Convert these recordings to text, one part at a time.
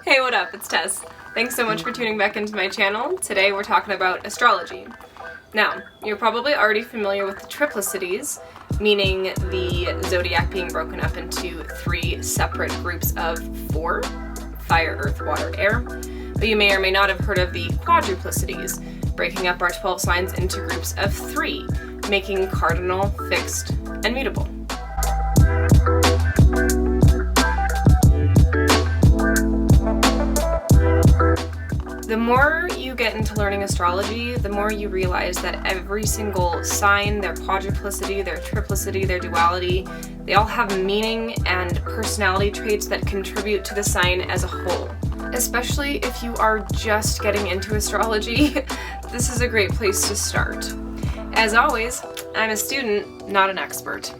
Hey, what up? It's Tess. Thanks so much for tuning back into my channel. Today we're talking about astrology. Now, you're probably already familiar with the triplicities, meaning the zodiac being broken up into 3 separate groups of 4, fire, earth, water, air. But you may or may not have heard of the quadruplicities, breaking up our 12 signs into groups of 3, making cardinal, fixed, and mutable. The more you get into learning astrology, the more you realize that every single sign, their quadruplicity, their triplicity, their duality, they all have meaning and personality traits that contribute to the sign as a whole. Especially if you are just getting into astrology, this is a great place to start. As always, I'm a student, not an expert.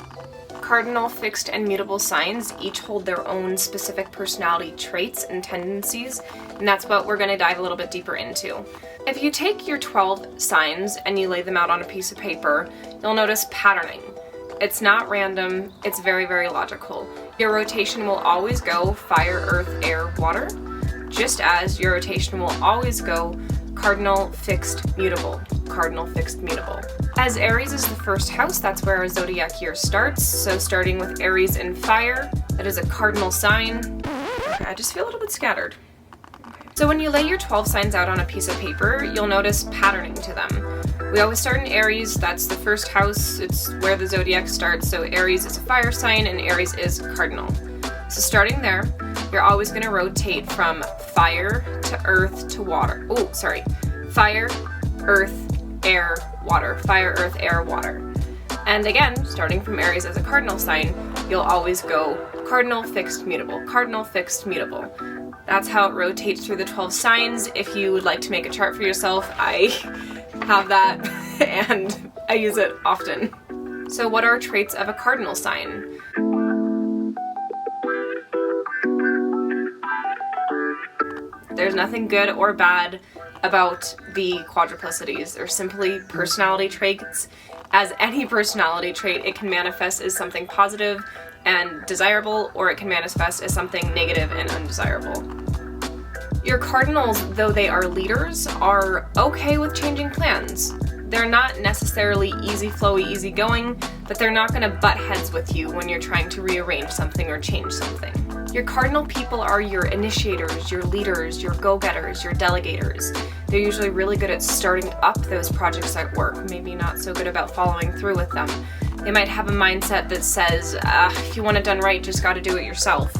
Cardinal, fixed, and mutable signs each hold their own specific personality traits and tendencies, and that's what we're going to dive a little bit deeper into. If you take your 12 signs and you lay them out on a piece of paper, you'll notice patterning. It's not random, it's very, very logical. Your rotation will always go fire, earth, air, water, just as your rotation will always go cardinal, fixed, mutable, cardinal, fixed, mutable. As Aries is the first house, that's where our zodiac year starts. So starting with Aries in fire, that is a cardinal sign. I just feel a little bit scattered. So when you lay your 12 signs out on a piece of paper, you'll notice patterning to them. We always start in Aries, that's the first house, it's where the zodiac starts. So Aries is a fire sign and Aries is cardinal. So starting there, you're always going to rotate from fire to earth to water. Oh, sorry. Fire, earth, air, water. Fire, earth, air, water. And again, starting from Aries as a cardinal sign, you'll always go cardinal, fixed, mutable. Cardinal, fixed, mutable. That's how it rotates through the 12 signs. If you would like to make a chart for yourself, I have that and I use it often. So what are traits of a cardinal sign? There's nothing good or bad about the quadruplicities. They're simply personality traits. As any personality trait, it can manifest as something positive and desirable, or it can manifest as something negative and undesirable. Your cardinals, though they are leaders, are okay with changing plans. They're not necessarily easy flowy, easy going, but they're not going to butt heads with you when you're trying to rearrange something or change something. Your cardinal people are your initiators, your leaders, your go-getters, your delegators. They're usually really good at starting up those projects at work, maybe not so good about following through with them. They might have a mindset that says, if you want it done right, just gotta do it yourself.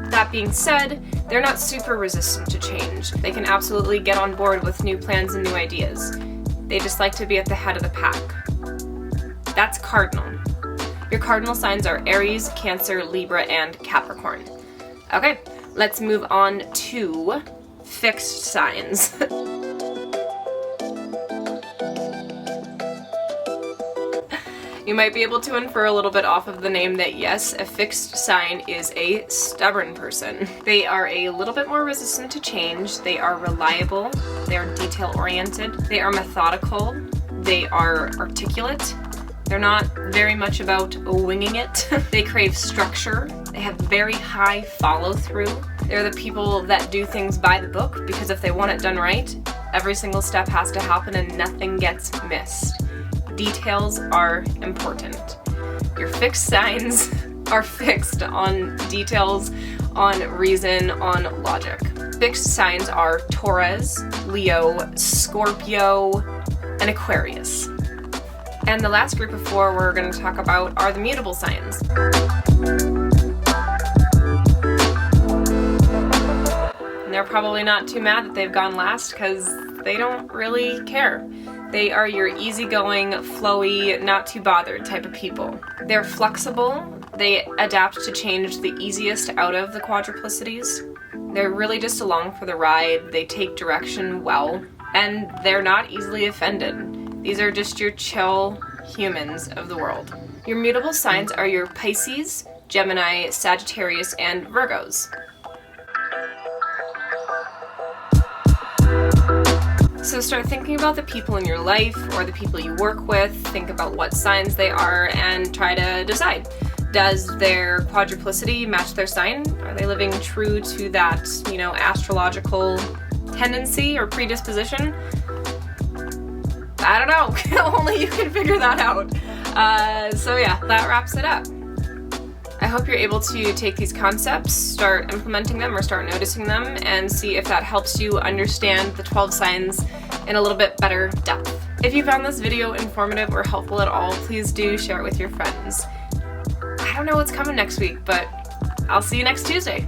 That being said, they're not super resistant to change. They can absolutely get on board with new plans and new ideas. They just like to be at the head of the pack. That's cardinal. Your cardinal signs are Aries, Cancer, Libra, and Capricorn. Okay, let's move on to fixed signs. You might be able to infer a little bit off of the name that yes, a fixed sign is a stubborn person. They are a little bit more resistant to change. They are reliable. They are detail-oriented. They are methodical. They are articulate. They're not very much about winging it. They crave structure. They have very high follow-through. They're the people that do things by the book because if they want it done right, every single step has to happen and nothing gets missed. Details are important. Your fixed signs are fixed on details, on reason, on logic. Fixed signs are Taurus, Leo, Scorpio, and Aquarius. And the last group of 4 we're going to talk about are the mutable signs. And they're probably not too mad that they've gone last because they don't really care. They are your easygoing, flowy, not too bothered type of people. They're flexible. They adapt to change the easiest out of the quadruplicities. They're really just along for the ride. They take direction well, and they're not easily offended. These are just your chill humans of the world. Your mutable signs are your Pisces, Gemini, Sagittarius, and Virgos. So start thinking about the people in your life or the people you work with, think about what signs they are, and try to decide. Does their quadruplicity match their sign? Are they living true to that, astrological tendency or predisposition? I don't know. Only you can figure that out. So yeah, that wraps it up. I hope you're able to take these concepts, start implementing them or start noticing them, and see if that helps you understand the 12 signs in a little bit better depth. If you found this video informative or helpful at all, please do share it with your friends. I don't know what's coming next week, but I'll see you next Tuesday.